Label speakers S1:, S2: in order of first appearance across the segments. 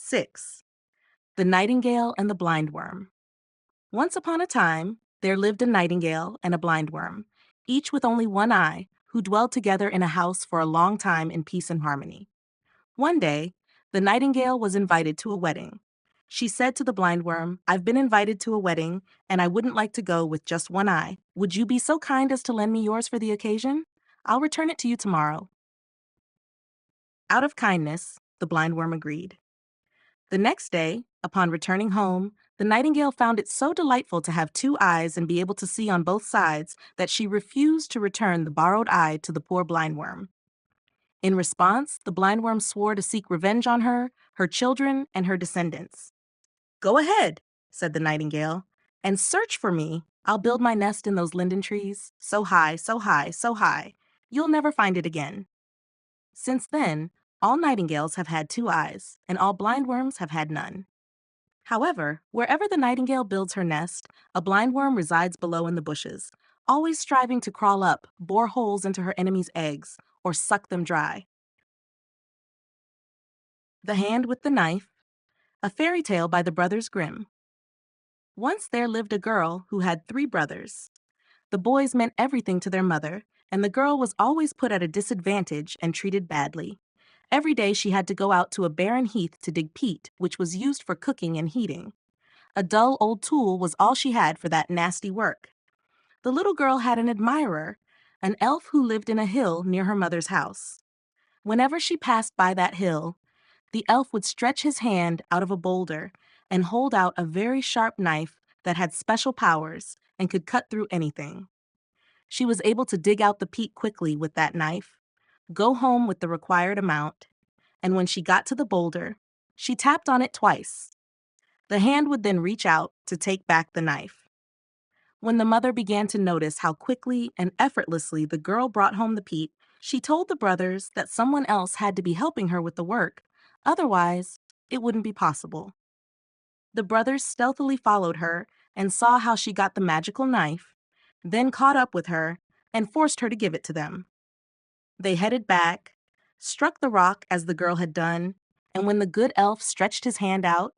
S1: 6. The Nightingale and the Blindworm. Once upon a time, there lived a nightingale and a blindworm, each with only one eye, who dwelled together in a house for a long time in peace and harmony. One day, the nightingale was invited to a wedding. She said to the blindworm, "I've been invited to a wedding, and I wouldn't like to go with just one eye. Would you be so kind as to lend me yours for the occasion? I'll return it to you tomorrow." Out of kindness, the blindworm agreed. The next day, upon returning home, the nightingale found it so delightful to have two eyes and be able to see on both sides that she refused to return the borrowed eye to the poor blindworm. In response, the blindworm swore to seek revenge on her, her children, and her descendants. "Go ahead," said the nightingale, "and search for me. I'll build my nest in those linden trees, so high, so high, so high. You'll never find it again." Since then, all nightingales have had two eyes, and all blindworms have had none. However, wherever the nightingale builds her nest, a blindworm resides below in the bushes, always striving to crawl up, bore holes into her enemy's eggs, or suck them dry. The Hand with the Knife, a fairy tale by the brothers Grimm. Once there lived a girl who had three brothers. The boys meant everything to their mother, and the girl was always put at a disadvantage and treated badly. Every day she had to go out to a barren heath to dig peat, which was used for cooking and heating. A dull old tool was all she had for that nasty work. The little girl had an admirer, an elf who lived in a hill near her mother's house. Whenever she passed by that hill, the elf would stretch his hand out of a boulder and hold out a very sharp knife that had special powers and could cut through anything. She was able to dig out the peat quickly with that knife, go home with the required amount, and when she got to the boulder, she tapped on it twice. The hand would then reach out to take back the knife. When the mother began to notice how quickly and effortlessly the girl brought home the peat, she told the brothers that someone else had to be helping her with the work, otherwise, it wouldn't be possible. The brothers stealthily followed her and saw how she got the magical knife, then caught up with her and forced her to give it to them. They headed back, struck the rock as the girl had done, and when the good elf stretched his hand out,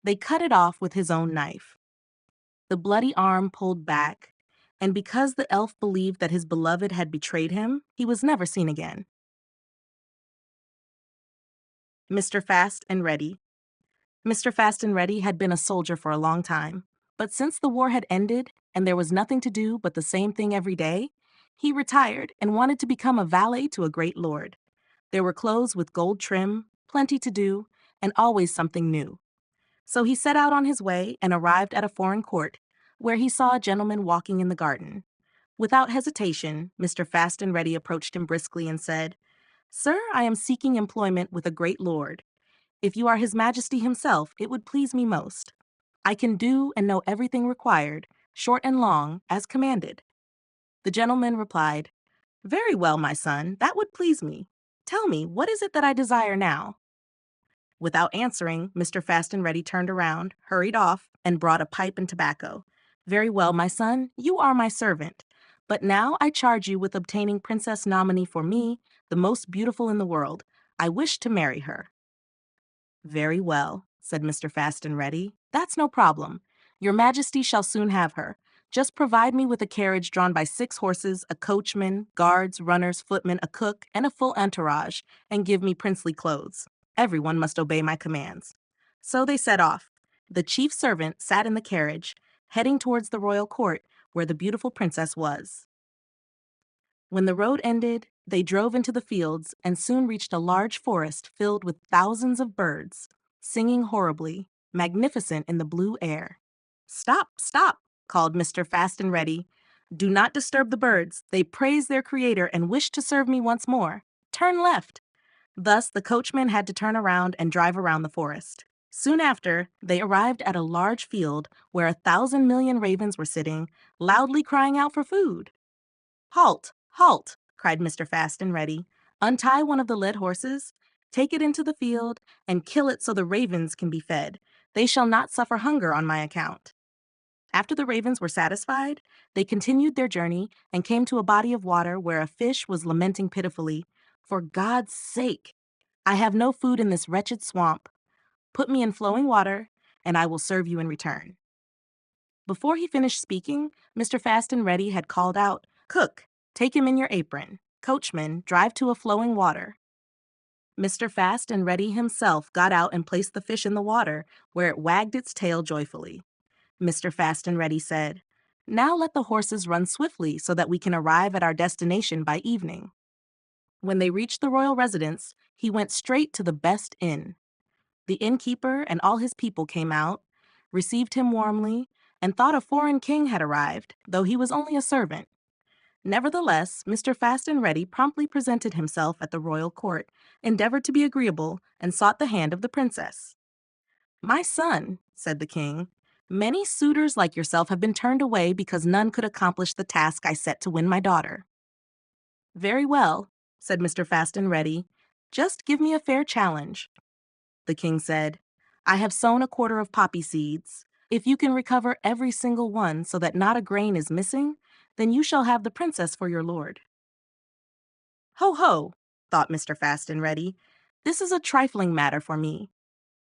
S1: they cut it off with his own knife. The bloody arm pulled back, and because the elf believed that his beloved had betrayed him, he was never seen again. Mr. Fast and Ready. Mr. Fast and Ready had been a soldier for a long time, but since the war had ended and there was nothing to do but the same thing every day, he retired and wanted to become a valet to a great lord. There were clothes with gold trim, plenty to do, and always something new. So he set out on his way and arrived at a foreign court, where he saw a gentleman walking in the garden. Without hesitation, Mr. Fast and Ready approached him briskly and said, "Sir, I am seeking employment with a great lord. If you are His Majesty himself, it would please me most. I can do and know everything required, short and long, as commanded." The gentleman replied, "Very well, my son, that would please me. Tell me, what is it that I desire now?" Without answering, Mr. Fast and Ready turned around, hurried off, and brought a pipe and tobacco. "Very well, my son, you are my servant. But now I charge you with obtaining Princess Nominee for me, the most beautiful in the world. I wish to marry her." "Very well," said Mr. Fast and Ready. "That's no problem. Your Majesty shall soon have her. Just provide me with a carriage drawn by 6 horses, a coachman, guards, runners, footmen, a cook, and a full entourage, and give me princely clothes. Everyone must obey my commands." So they set off. The chief servant sat in the carriage, heading towards the royal court, where the beautiful princess was. When the road ended, they drove into the fields and soon reached a large forest filled with thousands of birds, singing horribly, magnificent in the blue air. "Stop, stop," called Mr. Fast and Ready. "Do not disturb the birds. They praise their creator and wish to serve me once more. Turn left." Thus, the coachman had to turn around and drive around the forest. Soon after, they arrived at a large field where 1,000,000,000 ravens were sitting, loudly crying out for food. "Halt! Halt!" cried Mr. Fast and Ready. "Untie one of the led horses, take it into the field, and kill it so the ravens can be fed. They shall not suffer hunger on my account." After the ravens were satisfied, they continued their journey and came to a body of water where a fish was lamenting pitifully, "For God's sake, I have no food in this wretched swamp." Put me in flowing water, and I will serve you in return." Before he finished speaking, Mr. Fast and Ready had called out, "Cook, take him in your apron. Coachman, drive to a flowing water." Mr. Fast and Ready himself got out and placed the fish in the water, where it wagged its tail joyfully. Mr. Fast and Ready said, "Now let the horses run swiftly so that we can arrive at our destination by evening." When they reached the royal residence, he went straight to the best inn. The innkeeper and all his people came out, received him warmly, and thought a foreign king had arrived, though he was only a servant. Nevertheless, Mr. Fast and Ready promptly presented himself at the royal court, endeavored to be agreeable, and sought the hand of the princess. "My son," said the king, "many suitors like yourself have been turned away because none could accomplish the task I set to win my daughter." "Very well," said Mr. Fast and Ready. "Just give me a fair challenge." The king said, "I have sown a quarter of poppy seeds. If you can recover every single one so that not a grain is missing, then you shall have the princess for your lord." "Ho, ho," thought Mr. Fast and Ready. "This is a trifling matter for me."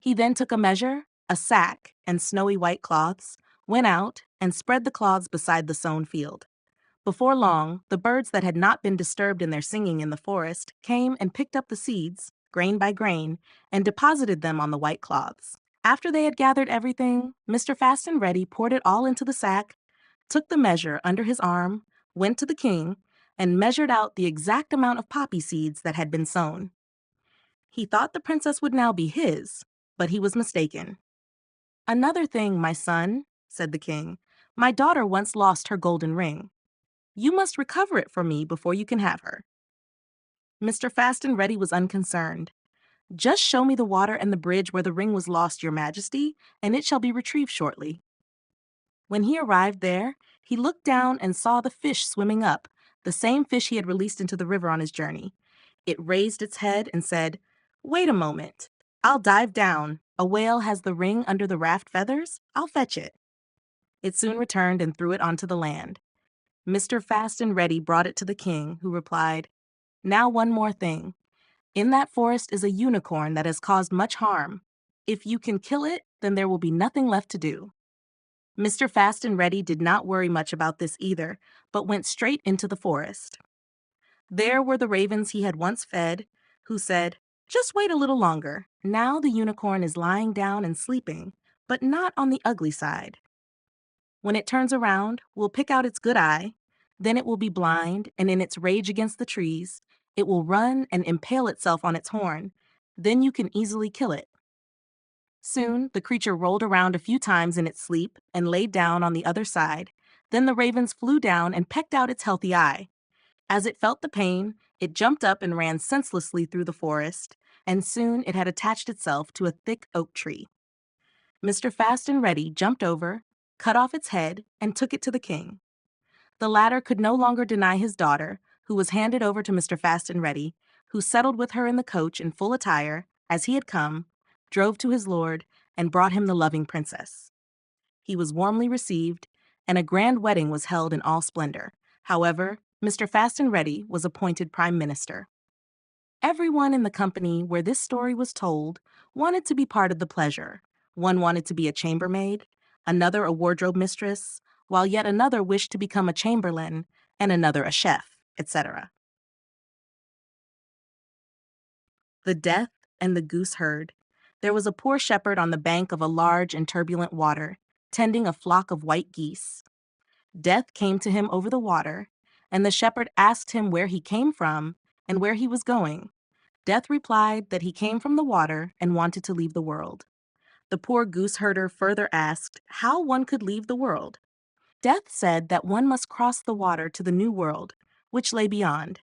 S1: He then took a measure, a sack, and snowy white cloths, went out, and spread the cloths beside the sown field. Before long, the birds that had not been disturbed in their singing in the forest came and picked up the seeds, grain by grain, and deposited them on the white cloths. After they had gathered everything, Mr. Fast and Ready poured it all into the sack, took the measure under his arm, went to the king, and measured out the exact amount of poppy seeds that had been sown. He thought the princess would now be his, but he was mistaken. "Another thing, my son," said the king. "My daughter once lost her golden ring. You must recover it for me before you can have her." Mr. Fast and Ready was unconcerned. "Just show me the water and the bridge where the ring was lost, your majesty, and it shall be retrieved shortly." When he arrived there, he looked down and saw the fish swimming up, the same fish he had released into the river on his journey. It raised its head and said, "Wait a moment. I'll dive down. A whale has the ring under the raft feathers. I'll fetch it." It soon returned and threw it onto the land. Mr. Fast and Ready brought it to the king, who replied, "Now one more thing. In that forest is a unicorn that has caused much harm. If you can kill it, then there will be nothing left to do." Mr. Fast and Ready did not worry much about this either, but went straight into the forest. There were the ravens he had once fed, who said, "Just wait a little longer. Now the unicorn is lying down and sleeping, but not on the ugly side. When it turns around, we'll pick out its good eye. Then it will be blind, and in its rage against the trees, it will run and impale itself on its horn. Then you can easily kill it." Soon, the creature rolled around a few times in its sleep and laid down on the other side. Then the ravens flew down and pecked out its healthy eye. As it felt the pain, it jumped up and ran senselessly through the forest, and soon it had attached itself to a thick oak tree. Mr. Fast and Ready jumped over, cut off its head, and took it to the king. The latter could no longer deny his daughter, who was handed over to Mr. Fast and Ready, who settled with her in the coach in full attire, as he had come, drove to his lord, and brought him the loving princess. He was warmly received, and a grand wedding was held in all splendor. However, Mr. Fast and Ready was appointed prime minister. Everyone in the company where this story was told wanted to be part of the pleasure. One wanted to be a chambermaid, another a wardrobe mistress, while yet another wished to become a chamberlain, and another a chef, etc. The Death and the Goose Herd. There was a poor shepherd on the bank of a large and turbulent water, tending a flock of white geese. Death came to him over the water, and the shepherd asked him where he came from and where he was going. Death replied that he came from the water and wanted to leave the world. The poor goose herder further asked how one could leave the world. Death said that one must cross the water to the new world, which lay beyond.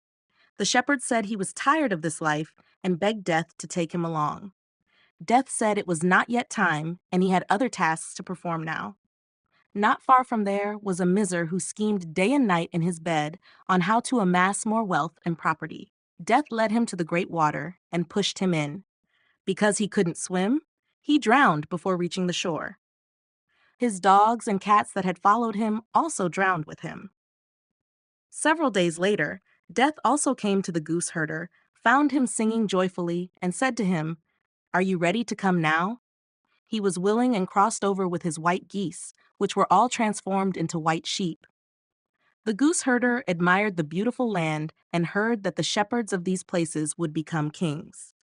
S1: The shepherd said he was tired of this life and begged Death to take him along. Death said it was not yet time, and he had other tasks to perform now. Not far from there was a miser who schemed day and night in his bed on how to amass more wealth and property. Death led him to the great water and pushed him in. Because he couldn't swim, he drowned before reaching the shore. His dogs and cats that had followed him also drowned with him. Several days later, Death also came to the goose herder, found him singing joyfully, and said to him, "Are you ready to come now? He was willing and crossed over with his white geese, which were all transformed into white sheep. The goose-herder admired the beautiful land and heard that the shepherds of these places would become kings.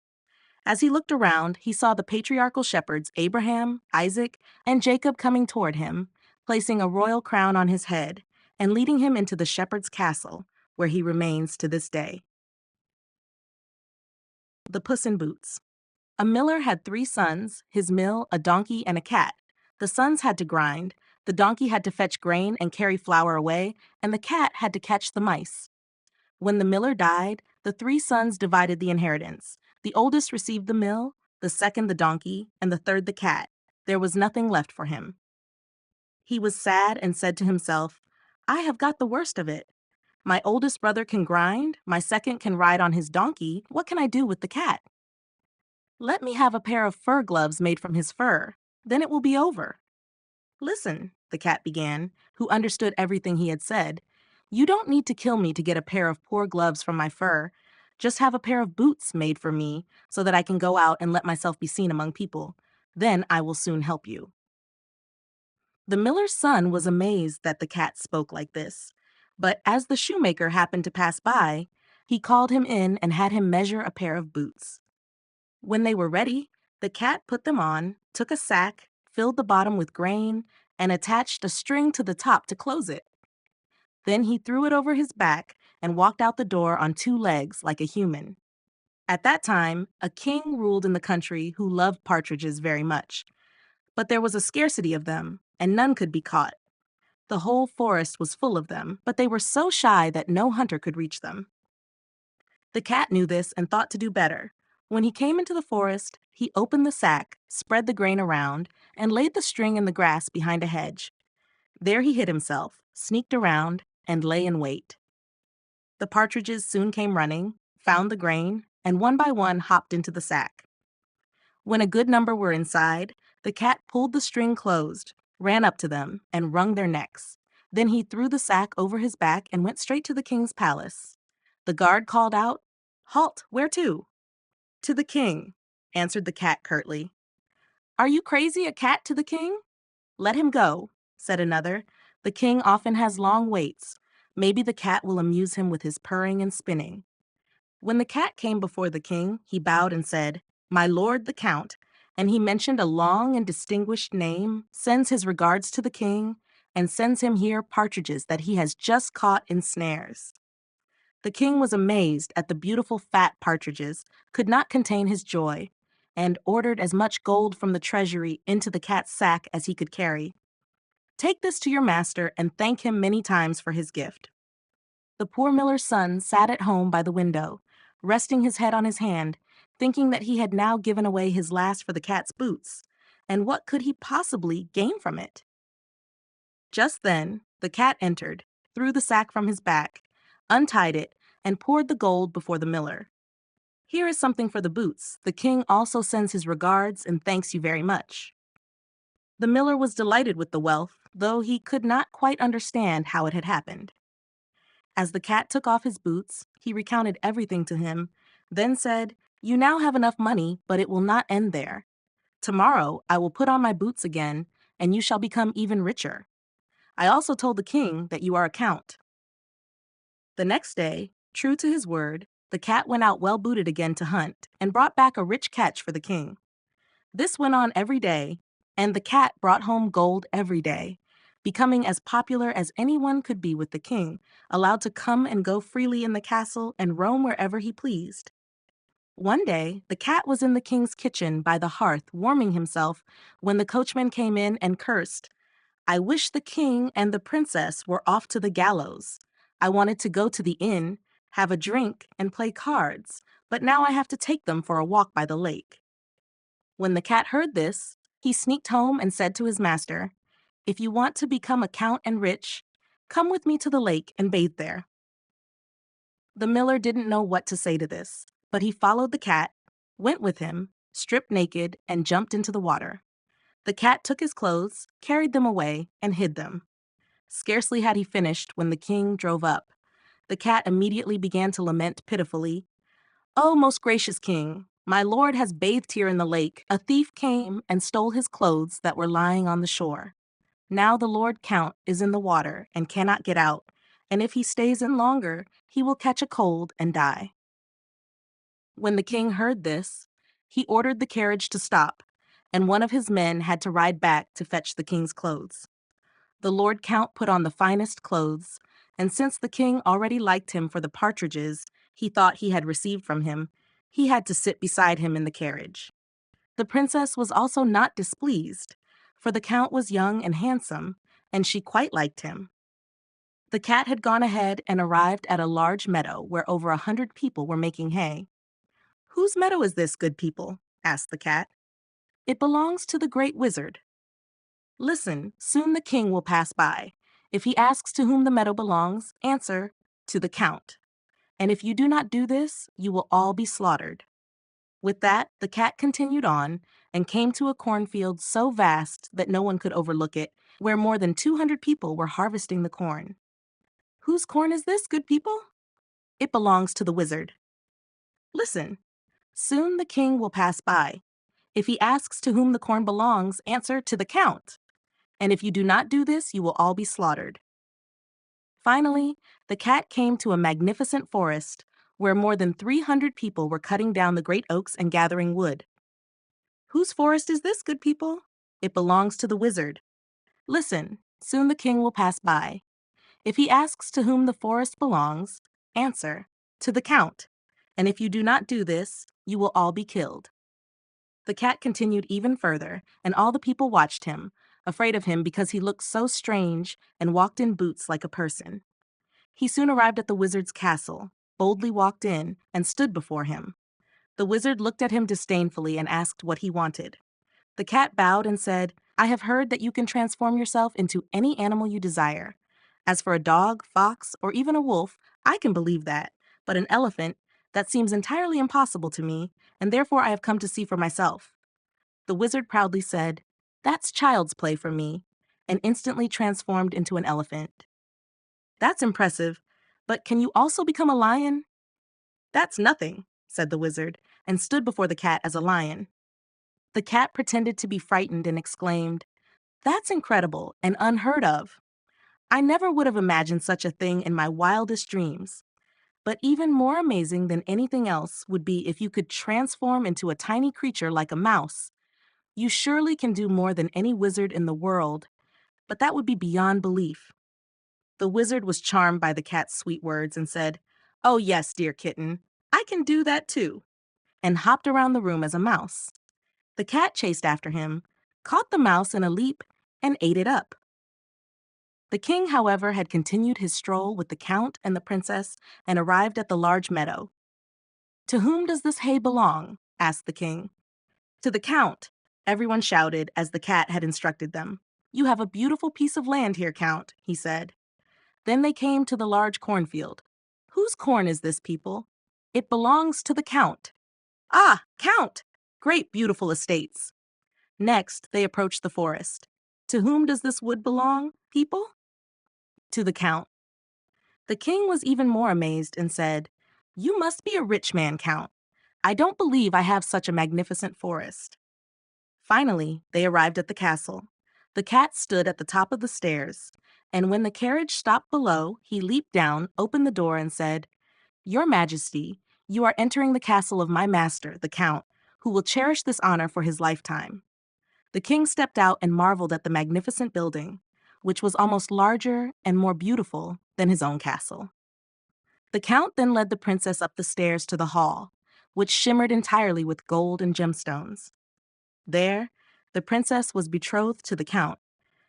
S1: As he looked around, he saw the patriarchal shepherds Abraham, Isaac, and Jacob coming toward him, placing a royal crown on his head, and leading him into the shepherd's castle, where he remains to this day. The Puss in Boots. A miller had 3 sons, his mill, a donkey, and a cat. The sons had to grind, the donkey had to fetch grain and carry flour away, and the cat had to catch the mice. When the miller died, the 3 sons divided the inheritance. The oldest received the mill, the second the donkey, and the third the cat. There was nothing left for him. He was sad and said to himself, "I have got the worst of it. My oldest brother can grind, my second can ride on his donkey. What can I do with the cat? Let me have a pair of fur gloves made from his fur. Then it will be over." "Listen," the cat began, who understood everything he had said. "You don't need to kill me to get a pair of poor gloves from my fur. Just have a pair of boots made for me so that I can go out and let myself be seen among people. Then I will soon help you." The miller's son was amazed that the cat spoke like this. But as the shoemaker happened to pass by, he called him in and had him measure a pair of boots. When they were ready, the cat put them on, took a sack, filled the bottom with grain, and attached a string to the top to close it. Then he threw it over his back and walked out the door on 2 legs like a human. At that time, a king ruled in the country who loved partridges very much. But there was a scarcity of them, and none could be caught. The whole forest was full of them, but they were so shy that no hunter could reach them. The cat knew this and thought to do better. When he came into the forest, he opened the sack, spread the grain around, and laid the string in the grass behind a hedge. There he hid himself, sneaked around, and lay in wait. The partridges soon came running, found the grain, and one by one hopped into the sack. When a good number were inside, the cat pulled the string closed, ran up to them, and wrung their necks. Then he threw the sack over his back and went straight to the king's palace. The guard called out, "Halt, where to?" "To the king," answered the cat curtly. "Are you crazy, a cat to the king?" "Let him go," said another. "The king often has long waits. Maybe the cat will amuse him with his purring and spinning." When the cat came before the king, he bowed and said, "My lord the count," and he mentioned a long and distinguished name, sends his regards to the king, and sends him here partridges that he has just caught in snares. The king was amazed at the beautiful fat partridges, could not contain his joy, and ordered as much gold from the treasury into the cat's sack as he could carry. "Take this to your master and thank him many times for his gift." The poor miller's son sat at home by the window, resting his head on his hand, thinking that he had now given away his last for the cat's boots, and what could he possibly gain from it? Just then, the cat entered, threw the sack from his back, untied it, and poured the gold before the miller. "Here is something for the boots. The king also sends his regards and thanks you very much." The miller was delighted with the wealth, though he could not quite understand how it had happened. As the cat took off his boots, he recounted everything to him, then said, "You now have enough money, but it will not end there. Tomorrow I will put on my boots again, and you shall become even richer. I also told the king that you are a count." The next day, true to his word, the cat went out well booted again to hunt, and brought back a rich catch for the king. This went on every day, and the cat brought home gold every day, becoming as popular as anyone could be with the king, allowed to come and go freely in the castle and roam wherever he pleased. One day, the cat was in the king's kitchen by the hearth warming himself when the coachman came in and cursed, "I wish the king and the princess were off to the gallows. I wanted to go to the inn, have a drink, and play cards, but now I have to take them for a walk by the lake." When the cat heard this, he sneaked home and said to his master, "If you want to become a count and rich, come with me to the lake and bathe there." The miller didn't know what to say to this, but he followed the cat, went with him, stripped naked, and jumped into the water. The cat took his clothes, carried them away, and hid them. Scarcely had he finished when the king drove up. The cat immediately began to lament pitifully, "Oh, most gracious king, My lord has bathed here in the lake. A thief came and stole his clothes that were lying on the shore. Now the Lord Count is in the water and cannot get out, and if he stays in longer, he will catch a cold and die." When the king heard this, he ordered the carriage to stop, and one of his men had to ride back to fetch the king's clothes. The Lord Count put on the finest clothes, and since the king already liked him for the partridges he thought he had received from him, he had to sit beside him in the carriage. The princess was also not displeased, for the count was young and handsome, and she quite liked him. The cat had gone ahead and arrived at a large meadow where over 100 people were making hay. "Whose meadow is this, good people?" asked the cat. "It belongs to the great wizard." "Listen, soon the king will pass by. If he asks to whom the meadow belongs, answer, 'To the count.' And if you do not do this, you will all be slaughtered." With that, the cat continued on and came to a cornfield so vast that no one could overlook it, where more than 200 people were harvesting the corn. "Whose corn is this, good people?" "It belongs to the wizard." "Listen, soon the king will pass by. If he asks to whom the corn belongs, answer, 'To the count.' And if you do not do this, you will all be slaughtered." Finally, the cat came to a magnificent forest where more than 300 people were cutting down the great oaks and gathering wood. "Whose forest is this, good people?" "It belongs to the wizard." "Listen, soon the king will pass by. If he asks to whom the forest belongs, answer, 'To the count.' And if you do not do this, you will all be killed." The cat continued even further, and all the people watched him, afraid of him because he looked so strange and walked in boots like a person. He soon arrived at the wizard's castle, boldly walked in, and stood before him. The wizard looked at him disdainfully and asked what he wanted. The cat bowed and said, "I have heard that you can transform yourself into any animal you desire. As for a dog, fox, or even a wolf, I can believe that, but an elephant, that seems entirely impossible to me, and therefore I have come to see for myself." The wizard proudly said, "That's child's play for me," and instantly transformed into an elephant. "That's impressive, but can you also become a lion?" "That's nothing," said the wizard, and stood before the cat as a lion. The cat pretended to be frightened and exclaimed, "That's incredible and unheard of. I never would have imagined such a thing in my wildest dreams. But even more amazing than anything else would be if you could transform into a tiny creature like a mouse. You surely can do more than any wizard in the world, but that would be beyond belief." The wizard was charmed by the cat's sweet words and said, "Oh yes, dear kitten, I can do that too," and hopped around the room as a mouse. The cat chased after him, caught the mouse in a leap, and ate it up. The king, however, had continued his stroll with the count and the princess and arrived at the large meadow. "To whom does this hay belong?" asked the king. "To the count," everyone shouted as the cat had instructed them. "You have a beautiful piece of land here, Count," he said. Then they came to the large cornfield. "Whose corn is this, people?" "It belongs to the count." "Ah, Count! Great beautiful estates." Next, they approached the forest. "To whom does this wood belong, people?" "To the count." The king was even more amazed and said, "You must be a rich man, Count. I don't believe I have such a magnificent forest." Finally, they arrived at the castle. The cat stood at the top of the stairs, and when the carriage stopped below, he leaped down, opened the door, and said, "Your Majesty, you are entering the castle of my master, the Count, who will cherish this honor for his lifetime." The king stepped out and marveled at the magnificent building, which was almost larger and more beautiful than his own castle. The Count then led the princess up the stairs to the hall, which shimmered entirely with gold and gemstones. There, the princess was betrothed to the Count,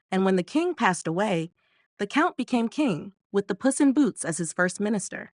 S1: and when the king passed away, the Count became king, with the Puss in Boots as his first minister.